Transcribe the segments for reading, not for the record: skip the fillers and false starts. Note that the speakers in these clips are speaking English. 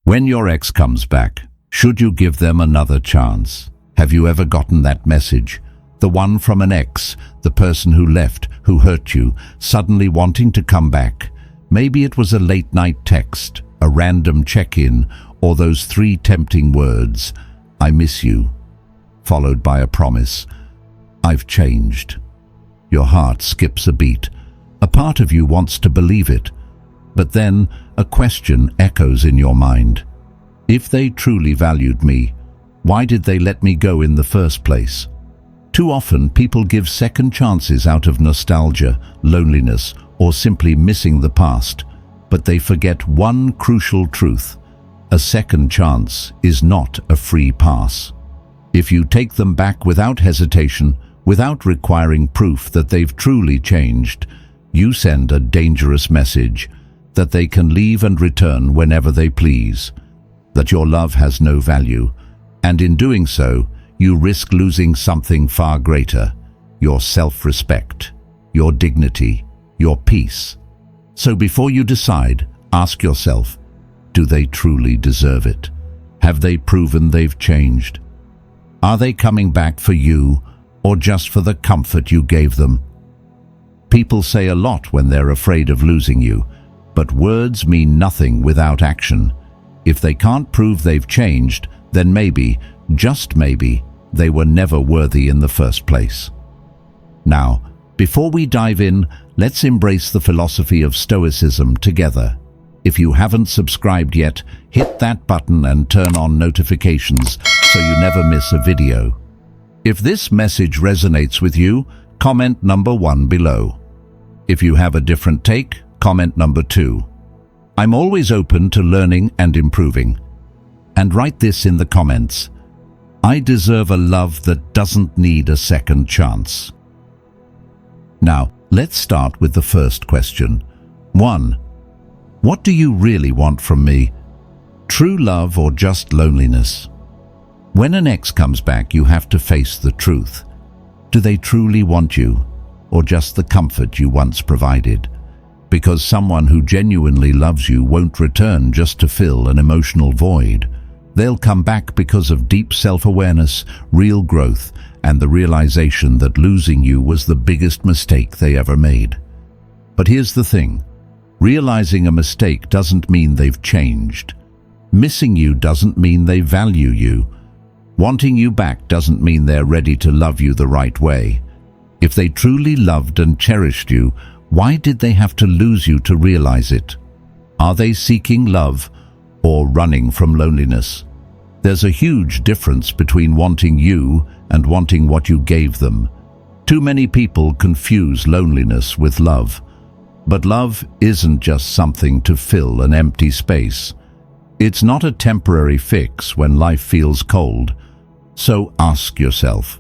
When your ex comes back, should you give them another chance? Have you ever gotten that message? The one from an ex, the person who left, who hurt you, suddenly wanting to come back. Maybe it was a late-night text, a random check-in, or those 3 tempting words, "I miss you," followed by a promise, "I've changed." Your heart skips a beat. A part of you wants to believe it, but then a question echoes in your mind. If they truly valued me, why did they let me go in the first place? Too often, people give second chances out of nostalgia, loneliness, or simply missing the past, but they forget one crucial truth. A second chance is not a free pass. If you take them back without hesitation, without requiring proof that they've truly changed, you send a dangerous message that they can leave and return whenever they please, that your love has no value, and in doing so, you risk losing something far greater: your self-respect, your dignity, your peace. So before you decide, ask yourself, do they truly deserve it? Have they proven they've changed? Are they coming back for you, or just for the comfort you gave them? People say a lot when they're afraid of losing you, but words mean nothing without action. If they can't prove they've changed, then maybe, just maybe, they were never worthy in the first place. Now, before we dive in, let's embrace the philosophy of Stoicism together. If you haven't subscribed yet, hit that button and turn on notifications so you never miss a video. If this message resonates with you, comment number 1 below. If you have a different take, comment number 2. I'm always open to learning and improving. And write this in the comments: I deserve a love that doesn't need a second chance. Now, let's start with the first question. 1. What do you really want from me? True love or just loneliness? When an ex comes back, you have to face the truth. Do they truly want you, or just the comfort you once provided? Because someone who genuinely loves you won't return just to fill an emotional void. They'll come back because of deep self-awareness, real growth, and the realization that losing you was the biggest mistake they ever made. But here's the thing. Realizing a mistake doesn't mean they've changed. Missing you doesn't mean they value you. Wanting you back doesn't mean they're ready to love you the right way. If they truly loved and cherished you, why did they have to lose you to realize it? Are they seeking love or running from loneliness? There's a huge difference between wanting you and wanting what you gave them. Too many people confuse loneliness with love. But love isn't just something to fill an empty space. It's not a temporary fix when life feels cold. So ask yourself,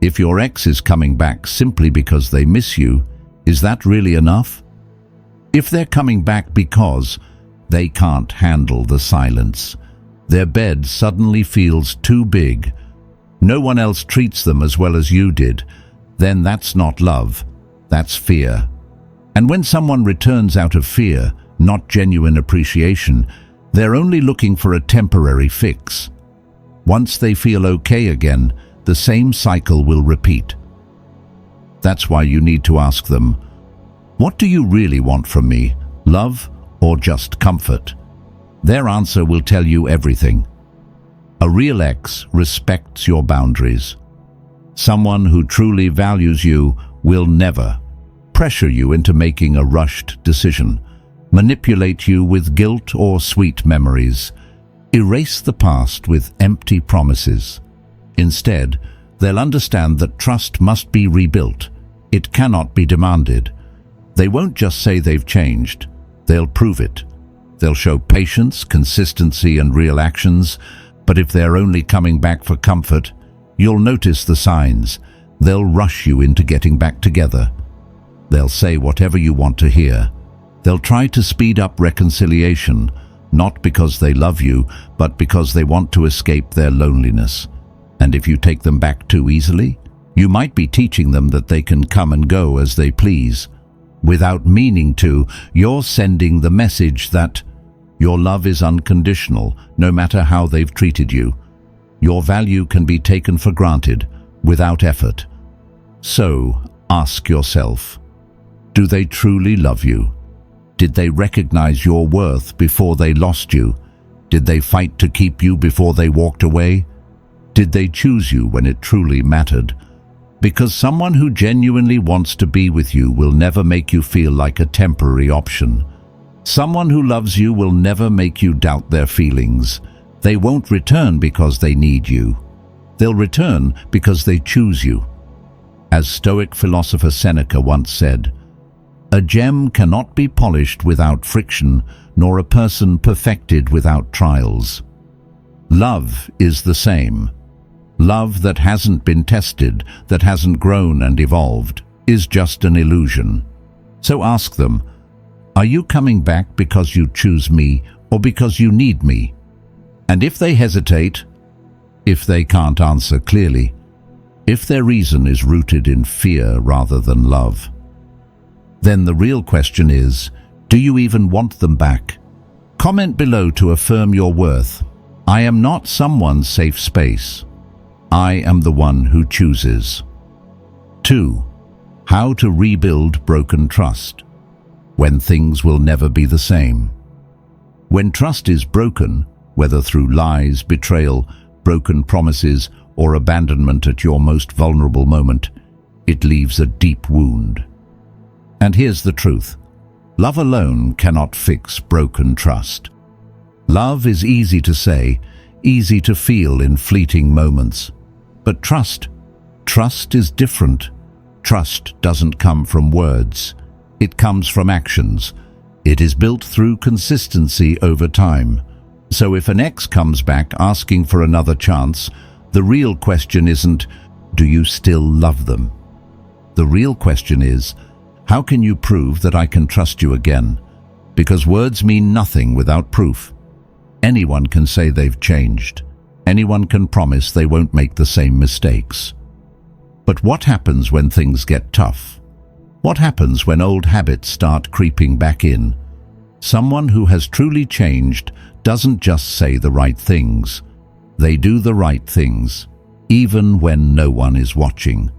if your ex is coming back simply because they miss you, is that really enough? If they're coming back because they can't handle the silence, their bed suddenly feels too big, no one else treats them as well as you did, then that's not love, that's fear. And when someone returns out of fear, not genuine appreciation, they're only looking for a temporary fix. Once they feel okay again, the same cycle will repeat. That's why you need to ask them, what do you really want from me, love or just comfort? Their answer will tell you everything. A real ex respects your boundaries. Someone who truly values you will never pressure you into making a rushed decision, manipulate you with guilt or sweet memories, erase the past with empty promises. Instead, they'll understand that trust must be rebuilt. It cannot be demanded. They won't just say they've changed, they'll prove it. They'll show patience, consistency, and real actions, but if they're only coming back for comfort, you'll notice the signs. They'll rush you into getting back together. They'll say whatever you want to hear. They'll try to speed up reconciliation, not because they love you, but because they want to escape their loneliness. And if you take them back too easily, you might be teaching them that they can come and go as they please. Without meaning to, you're sending the message that Your love is unconditional, no matter how they've treated you. Your value can be taken for granted, without effort. So, ask yourself, do they truly love you? Did they recognize your worth before they lost you? Did they fight to keep you before they walked away? Did they choose you when it truly mattered? Because someone who genuinely wants to be with you will never make you feel like a temporary option. Someone who loves you will never make you doubt their feelings. They won't return because they need you. They'll return because they choose you. As Stoic philosopher Seneca once said, "A gem cannot be polished without friction, nor a person perfected without trials." Love is the same. Love that hasn't been tested, that hasn't grown and evolved, is just an illusion. So ask them, are you coming back because you choose me or because you need me? And if they hesitate, if they can't answer clearly, if their reason is rooted in fear rather than love, then the real question is, do you even want them back? Comment below to affirm your worth. I am not someone's safe space. I am the one who chooses. 2. How to rebuild broken trust when things will never be the same. When trust is broken, whether through lies, betrayal, broken promises, or abandonment at your most vulnerable moment, it leaves a deep wound. And here's the truth. Love alone cannot fix broken trust. Love is easy to say, easy to feel in fleeting moments. But trust is different. Trust doesn't come from words. It comes from actions. It is built through consistency over time. So if an ex comes back asking for another chance, the real question isn't, do you still love them? The real question is, how can you prove that I can trust you again? Because words mean nothing without proof. Anyone can say they've changed. Anyone can promise they won't make the same mistakes. But what happens when things get tough? What happens when old habits start creeping back in? Someone who has truly changed doesn't just say the right things. They do the right things, even when no one is watching.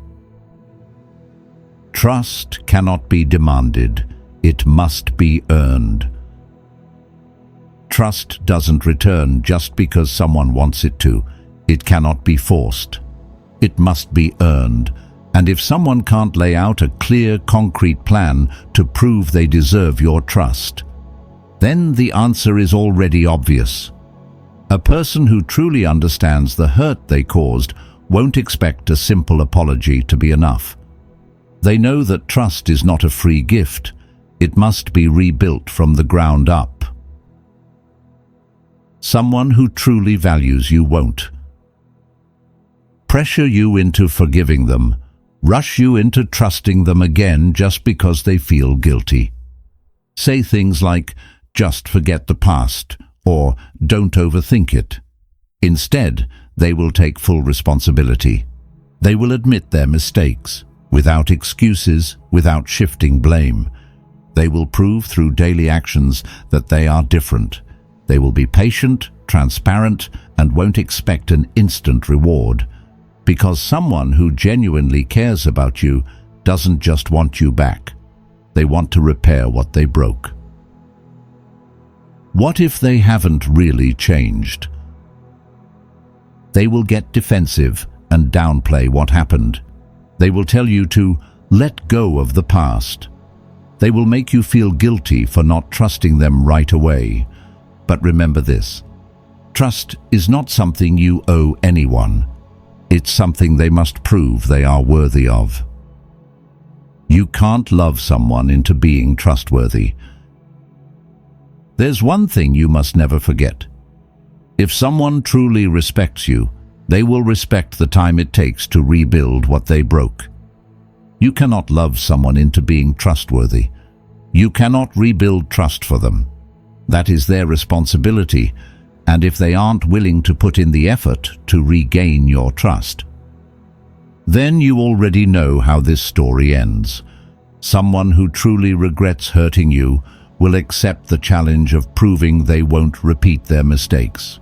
Trust cannot be demanded. It must be earned. Trust doesn't return just because someone wants it to. It cannot be forced. It must be earned. And if someone can't lay out a clear, concrete plan to prove they deserve your trust, then the answer is already obvious. A person who truly understands the hurt they caused won't expect a simple apology to be enough. They know that trust is not a free gift. It must be rebuilt from the ground up. Someone who truly values you won't pressure you into forgiving them, rush you into trusting them again just because they feel guilty. Say things like, just forget the past, or don't overthink it. Instead, they will take full responsibility. They will admit their mistakes, without excuses, without shifting blame. They will prove through daily actions that they are different. They will be patient, transparent, and won't expect an instant reward. Because someone who genuinely cares about you doesn't just want you back. They want to repair what they broke. What if they haven't really changed? They will get defensive and downplay what happened. They will tell you to let go of the past. They will make you feel guilty for not trusting them right away. But remember this, trust is not something you owe anyone. It's something they must prove they are worthy of. You can't love someone into being trustworthy. There's one thing you must never forget. If someone truly respects you, they will respect the time it takes to rebuild what they broke. You cannot love someone into being trustworthy. You cannot rebuild trust for them. That is their responsibility, and if they aren't willing to put in the effort to regain your trust, then you already know how this story ends. Someone who truly regrets hurting you will accept the challenge of proving they won't repeat their mistakes.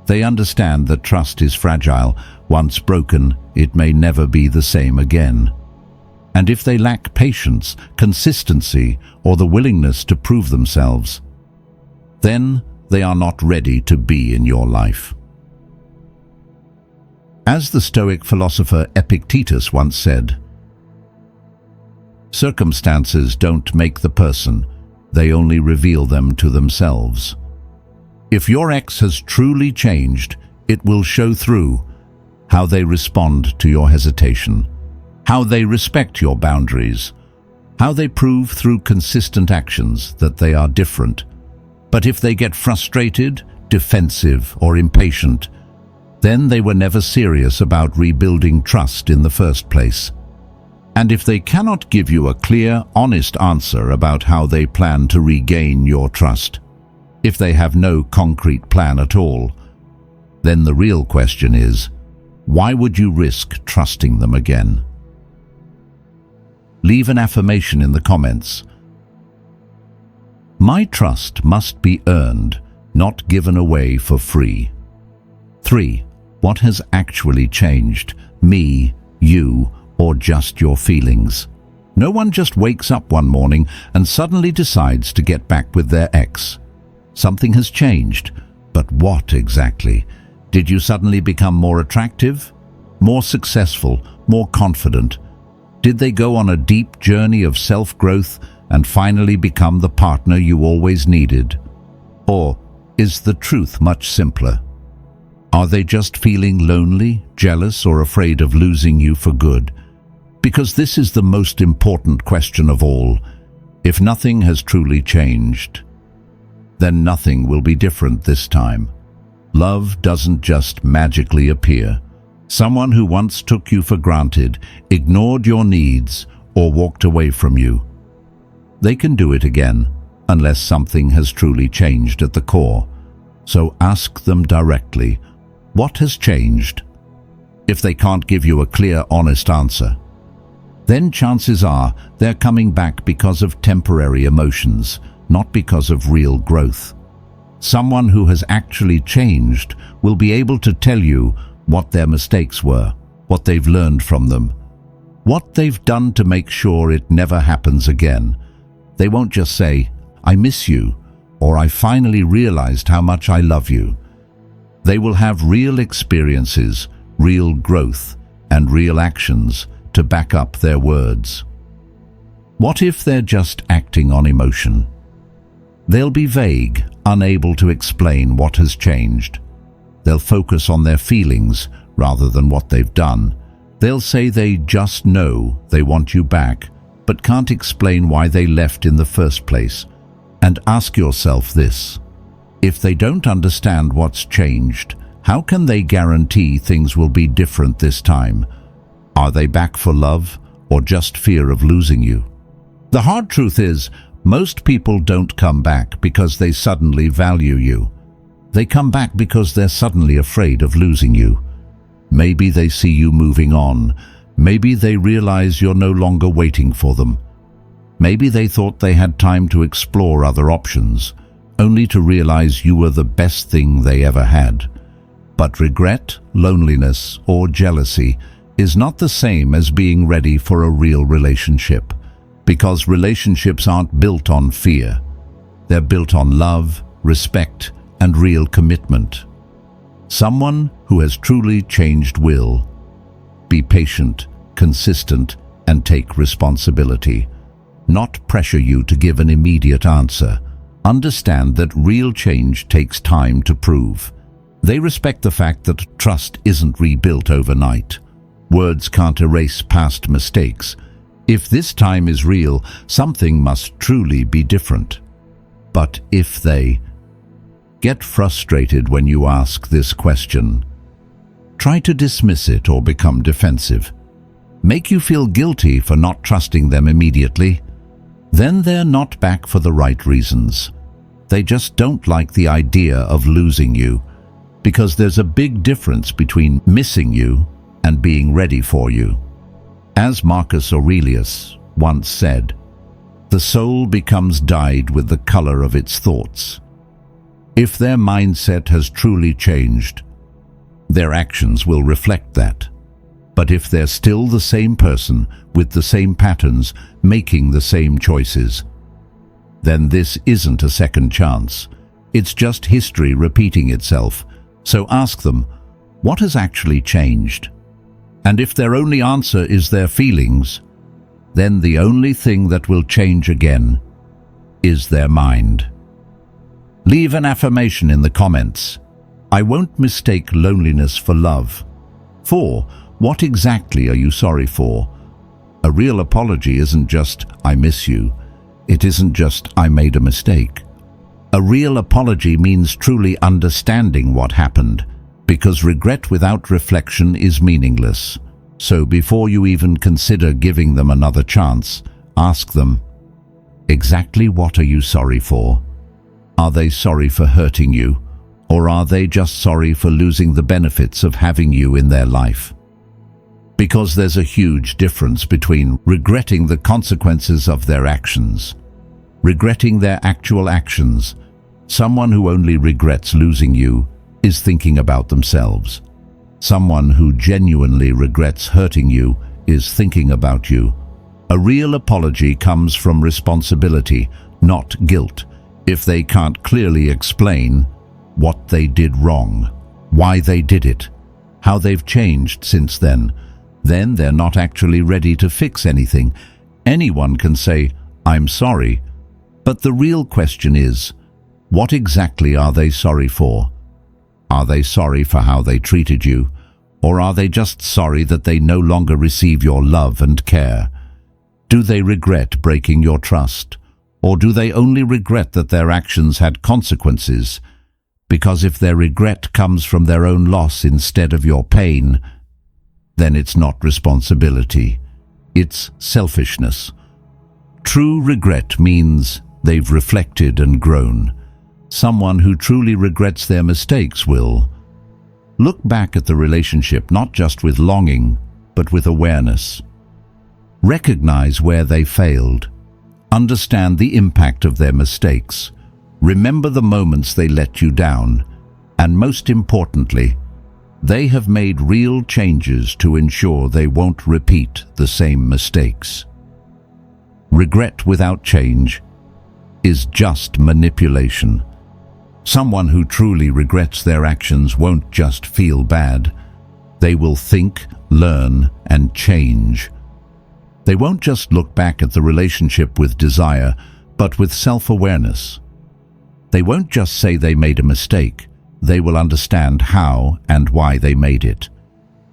They understand that trust is fragile. Once broken, it may never be the same again. And if they lack patience, consistency, or the willingness to prove themselves, then they are not ready to be in your life. As the Stoic philosopher Epictetus once said, "Circumstances don't make the person, they only reveal them to themselves." If your ex has truly changed, it will show through how they respond to your hesitation, how they respect your boundaries, how they prove through consistent actions that they are different. But if they get frustrated, defensive, or impatient, then they were never serious about rebuilding trust in the first place. And if they cannot give you a clear, honest answer about how they plan to regain your trust, if they have no concrete plan at all, then the real question is, why would you risk trusting them again? Leave an affirmation in the comments. My trust must be earned, not given away for free. 3. What has actually changed? Me, you, or just your feelings? No one just wakes up one morning and suddenly decides to get back with their ex. Something has changed, but what exactly? Did you suddenly become more attractive, more successful, more confident? Did they go on a deep journey of self-growth and finally become the partner you always needed? Or is the truth much simpler? Are they just feeling lonely, jealous, or afraid of losing you for good? Because this is the most important question of all. If nothing has truly changed, then nothing will be different this time. Love doesn't just magically appear. Someone who once took you for granted, ignored your needs, or walked away from you, they can do it again unless something has truly changed at the core. So ask them directly, what has changed? If they can't give you a clear, honest answer, then chances are they're coming back because of temporary emotions, not because of real growth. Someone who has actually changed will be able to tell you what their mistakes were, what they've learned from them, what they've done to make sure it never happens again. They won't just say, "I miss you," or "I finally realized how much I love you." They will have real experiences, real growth, and real actions to back up their words. What if they're just acting on emotion? They'll be vague, unable to explain what has changed. They'll focus on their feelings rather than what they've done. They'll say they just know they want you back, but can't explain why they left in the first place. And ask yourself this: if they don't understand what's changed, how can they guarantee things will be different this time? Are they back for love or just fear of losing you? The hard truth is, most people don't come back because they suddenly value you. They come back because they're suddenly afraid of losing you. Maybe they see you moving on. Maybe they realize you're no longer waiting for them. Maybe they thought they had time to explore other options, only to realize you were the best thing they ever had. But regret, loneliness, or jealousy is not the same as being ready for a real relationship, because relationships aren't built on fear. They're built on love, respect, and real commitment. Someone who has truly changed will be patient, consistent, and take responsibility. Not pressure you to give an immediate answer. Understand that real change takes time to prove. They respect the fact that trust isn't rebuilt overnight. Words can't erase past mistakes. If this time is real, something must truly be different. But if they get frustrated when you ask this question, try to dismiss it or become defensive, make you feel guilty for not trusting them immediately, then they're not back for the right reasons. They just don't like the idea of losing you, because there's a big difference between missing you and being ready for you. As Marcus Aurelius once said, The soul becomes dyed with the color of its thoughts. If their mindset has truly changed, their actions will reflect that. But if they're still the same person, with the same patterns, making the same choices, then this isn't a second chance. It's just history repeating itself. So ask them, what has actually changed? And if their only answer is their feelings, then the only thing that will change again is their mind. Leave an affirmation in the comments. I won't mistake loneliness for love. 4. What exactly are you sorry for? A real apology isn't just, I miss you. It isn't just, I made a mistake. A real apology means truly understanding what happened, because regret without reflection is meaningless. So before you even consider giving them another chance, ask them, exactly what are you sorry for? Are they sorry for hurting you, or are they just sorry for losing the benefits of having you in their life? Because there's a huge difference between regretting the consequences of their actions, regretting their actual actions. Someone who only regrets losing you is thinking about themselves. Someone who genuinely regrets hurting you is thinking about you. A real apology comes from responsibility, not guilt. If they can't clearly explain what they did wrong, why they did it, how they've changed since then they're not actually ready to fix anything. Anyone can say, I'm sorry, but the real question is, what exactly are they sorry for? Are they sorry for how they treated you? Or are they just sorry that they no longer receive your love and care? Do they regret breaking your trust? Or do they only regret that their actions had consequences? Because if their regret comes from their own loss instead of your pain, then it's not responsibility, it's selfishness. True regret means they've reflected and grown. Someone who truly regrets their mistakes will look back at the relationship not just with longing, but with awareness. Recognize where they failed. Understand the impact of their mistakes. Remember the moments they let you down. And most importantly, they have made real changes to ensure they won't repeat the same mistakes. Regret without change is just manipulation. Someone who truly regrets their actions won't just feel bad. They will think, learn, and change. They won't just look back at the relationship with desire, but with self-awareness. They won't just say they made a mistake. They will understand how and why they made it.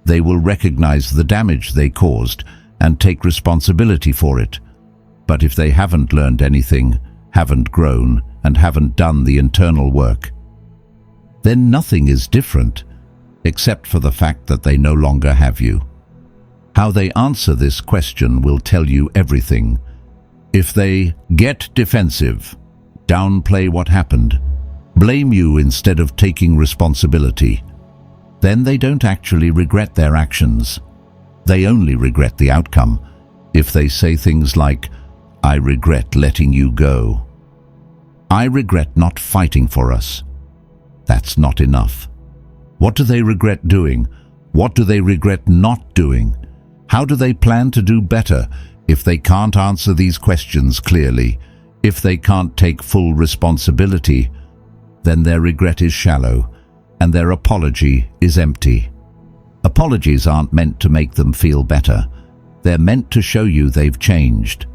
They will recognize the damage they caused and take responsibility for it. But if they haven't learned anything, haven't grown, and haven't done the internal work, then nothing is different, except for the fact that they no longer have you. How they answer this question will tell you everything. If they get defensive, downplay what happened, blame you instead of taking responsibility, then they don't actually regret their actions. They only regret the outcome. If they say things like, I regret letting you go, I regret not fighting for us, that's not enough. What do they regret doing? What do they regret not doing? How do they plan to do better? If they can't answer these questions clearly, if they can't take full responsibility, then their regret is shallow, and their apology is empty. Apologies aren't meant to make them feel better. They're meant to show you they've changed.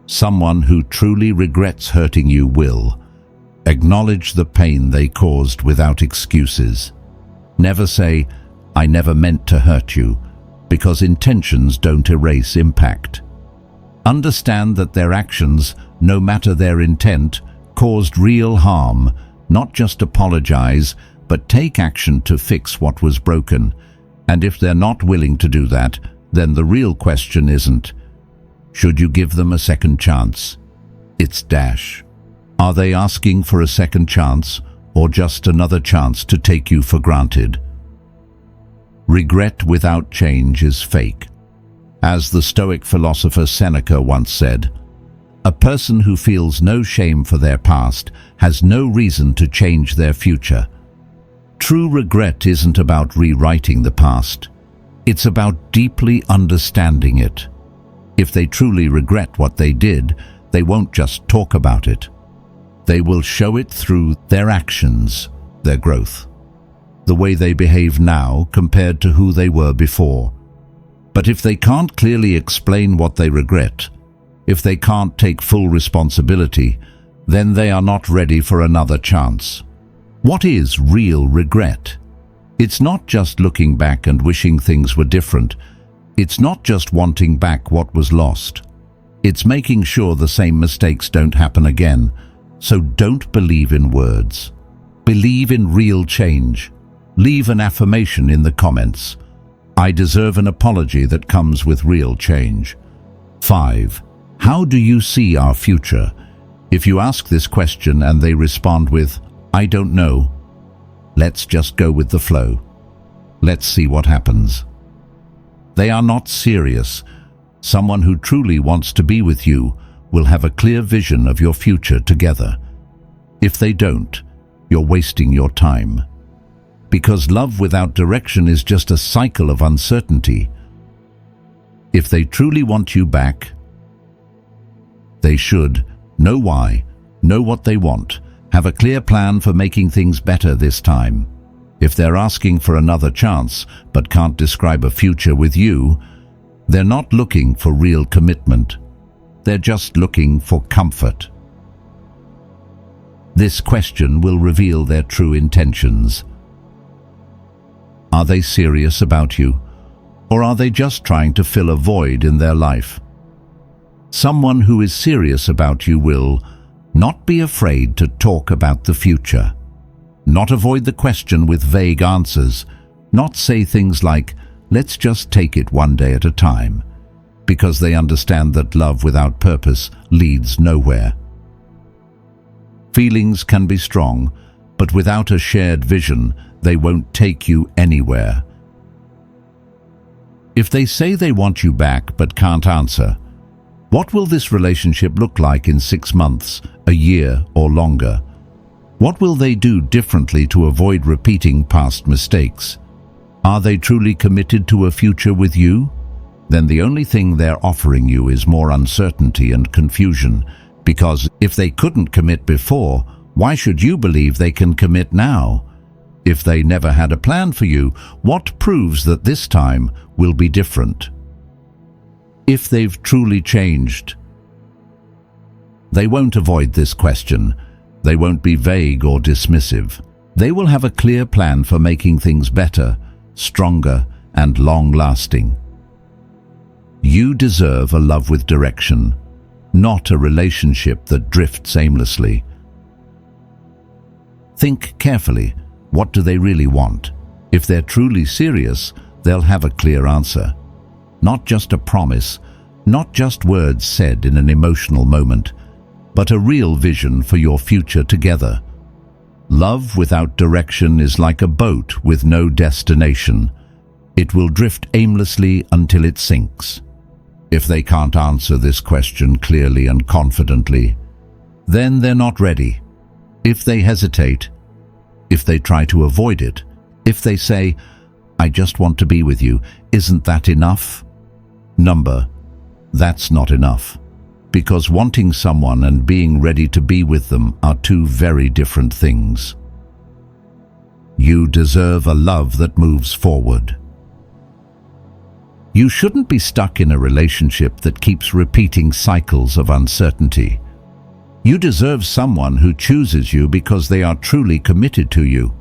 Someone who truly regrets hurting you will acknowledge the pain they caused without excuses. Never say, I never meant to hurt you, because intentions don't erase impact. Understand that their actions, no matter their intent, caused real harm. Not just apologize, but take action to fix what was broken. And if they're not willing to do that, then the real question isn't, should you give them a second chance? It's are they asking for a second chance, or just another chance to take you for granted? Regret without change is fake. As the Stoic philosopher Seneca once said, A person who feels no shame for their past has no reason to change their future. True regret isn't about rewriting the past. It's about deeply understanding it. If they truly regret what they did, they won't just talk about it. They will show it through their actions, their growth, the way they behave now compared to who they were before. But if they can't clearly explain what they regret, if they can't take full responsibility, then they are not ready for another chance. What is real regret? It's not just looking back and wishing things were different. It's not just wanting back what was lost. It's making sure the same mistakes don't happen again. So don't believe in words. Believe in real change. Leave an affirmation in the comments. I deserve an apology that comes with real change. 5. How do you see our future? If you ask this question and they respond with, I don't know, let's just go with the flow. Let's see what happens. They are not serious. Someone who truly wants to be with you will have a clear vision of your future together. If they don't, you're wasting your time. Because love without direction is just a cycle of uncertainty. If they truly want you back, they should know why, know what they want, have a clear plan for making things better this time. If they're asking for another chance but can't describe a future with you, they're not looking for real commitment. They're just looking for comfort. This question will reveal their true intentions. Are they serious about you, or are they just trying to fill a void in their life? Someone who is serious about you will not be afraid to talk about the future, not avoid the question with vague answers, not say things like, let's just take it one day at a time, because they understand that love without purpose leads nowhere. Feelings can be strong, but without a shared vision, they won't take you anywhere. If they say they want you back but can't answer, what will this relationship look like in 6 months, a year, or longer? What will they do differently to avoid repeating past mistakes? Are they truly committed to a future with you? Then the only thing they're offering you is more uncertainty and confusion, because if they couldn't commit before, why should you believe they can commit now? If they never had a plan for you, what proves that this time will be different? If they've truly changed, they won't avoid this question. They won't be vague or dismissive. They will have a clear plan for making things better, stronger, and long-lasting. You deserve a love with direction, not a relationship that drifts aimlessly. Think carefully. What do they really want? If they're truly serious, they'll have a clear answer. Not just a promise, not just words said in an emotional moment, but a real vision for your future together. Love without direction is like a boat with no destination. It will drift aimlessly until it sinks. If they can't answer this question clearly and confidently, then they're not ready. If they hesitate, if they try to avoid it, if they say, I just want to be with you, isn't that enough? That's not enough. Because wanting someone and being ready to be with them are two very different things. You deserve a love that moves forward. You shouldn't be stuck in a relationship that keeps repeating cycles of uncertainty. You deserve someone who chooses you because they are truly committed to you,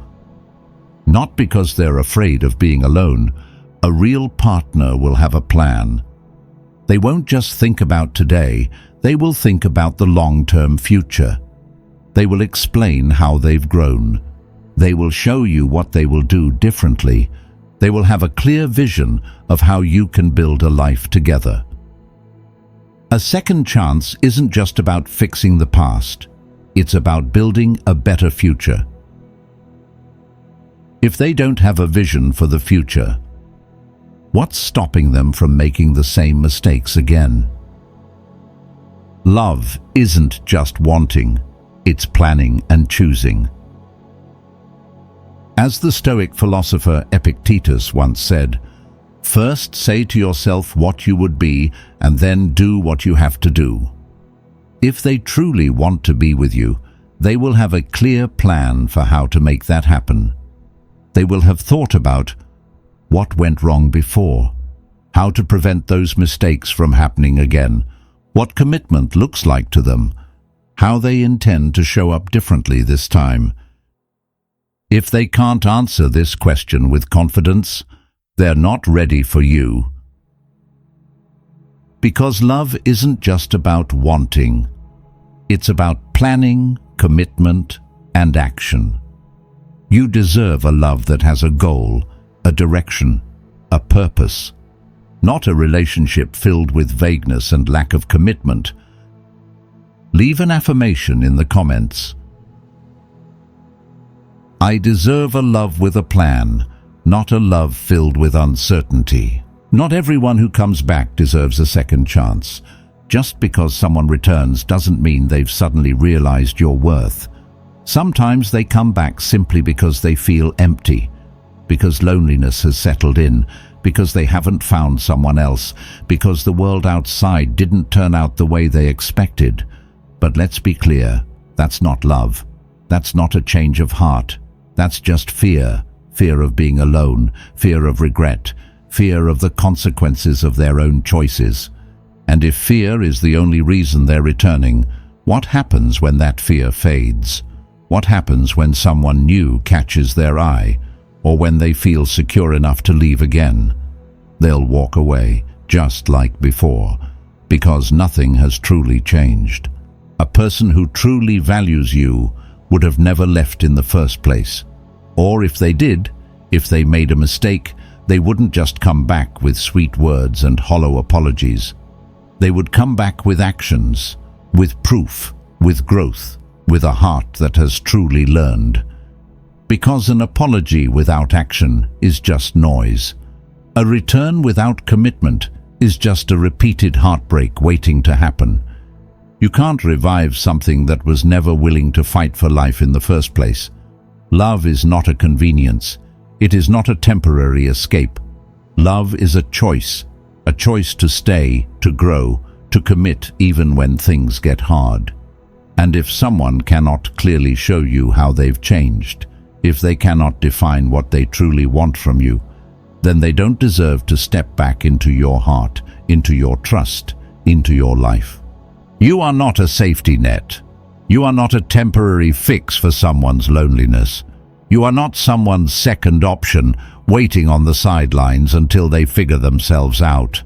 not because they're afraid of being alone. A real partner will have a plan. They won't just think about today, they will think about the long-term future. They will explain how they've grown. They will show you what they will do differently. They will have a clear vision of how you can build a life together. A second chance isn't just about fixing the past. It's about building a better future. If they don't have a vision for the future, what's stopping them from making the same mistakes again? Love isn't just wanting, it's planning and choosing. As the Stoic philosopher Epictetus once said, "First say to yourself what you would be, and then do what you have to do." If they truly want to be with you, they will have a clear plan for how to make that happen. They will have thought about what went wrong before, how to prevent those mistakes from happening again, what commitment looks like to them, how they intend to show up differently this time. If they can't answer this question with confidence, they're not ready for you. Because love isn't just about wanting, it's about planning, commitment, and action. You deserve a love that has a goal, a direction, a purpose, not a relationship filled with vagueness and lack of commitment. Leave an affirmation in the comments. I deserve a love with a plan, not a love filled with uncertainty. Not everyone who comes back deserves a second chance. Just because someone returns doesn't mean they've suddenly realized your worth. Sometimes they come back simply because they feel empty, because loneliness has settled in, because they haven't found someone else, because the world outside didn't turn out the way they expected. But let's be clear, that's not love. That's not a change of heart. That's just fear. Fear of being alone, fear of regret, fear of the consequences of their own choices. And if fear is the only reason they're returning, what happens when that fear fades? What happens when someone new catches their eye, or when they feel secure enough to leave again? They'll walk away, just like before, because nothing has truly changed. A person who truly values you would have never left in the first place. Or if they did, if they made a mistake, they wouldn't just come back with sweet words and hollow apologies. They would come back with actions, with proof, with growth, with a heart that has truly learned. Because an apology without action is just noise. A return without commitment is just a repeated heartbreak waiting to happen. You can't revive something that was never willing to fight for life in the first place. Love is not a convenience. It is not a temporary escape. Love is a choice to stay, to grow, to commit even when things get hard. And if someone cannot clearly show you how they've changed, if they cannot define what they truly want from you, then they don't deserve to step back into your heart, into your trust, into your life. You are not a safety net. You are not a temporary fix for someone's loneliness. You are not someone's second option, waiting on the sidelines until they figure themselves out.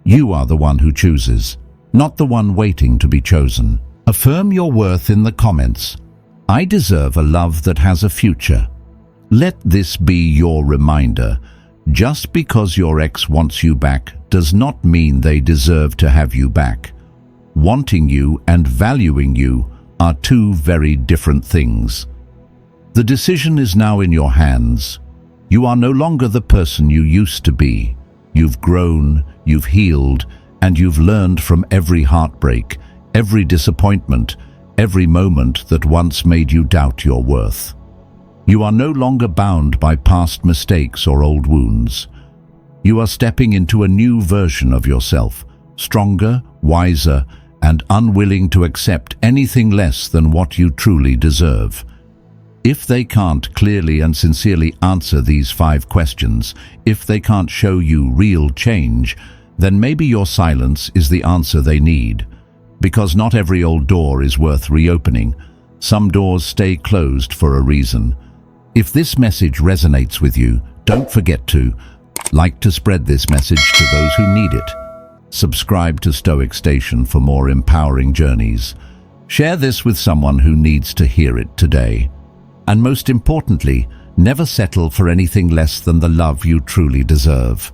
You are the one who chooses, not the one waiting to be chosen. Affirm your worth in the comments. I deserve a love that has a future. Let this be your reminder. Just because your ex wants you back does not mean they deserve to have you back. Wanting you and valuing you are two very different things. The decision is now in your hands. You are no longer the person you used to be. You've grown, you've healed, and you've learned from every heartbreak, every disappointment, every moment that once made you doubt your worth. You are no longer bound by past mistakes or old wounds. You are stepping into a new version of yourself, stronger, wiser, and unwilling to accept anything less than what you truly deserve. If they can't clearly and sincerely answer these 5 questions, if they can't show you real change, then maybe your silence is the answer they need. Because not every old door is worth reopening. Some doors stay closed for a reason. If this message resonates with you, don't forget to spread this message to those who need it. Subscribe to Stoic Station for more empowering journeys. Share this with someone who needs to hear it today. And most importantly, never settle for anything less than the love you truly deserve.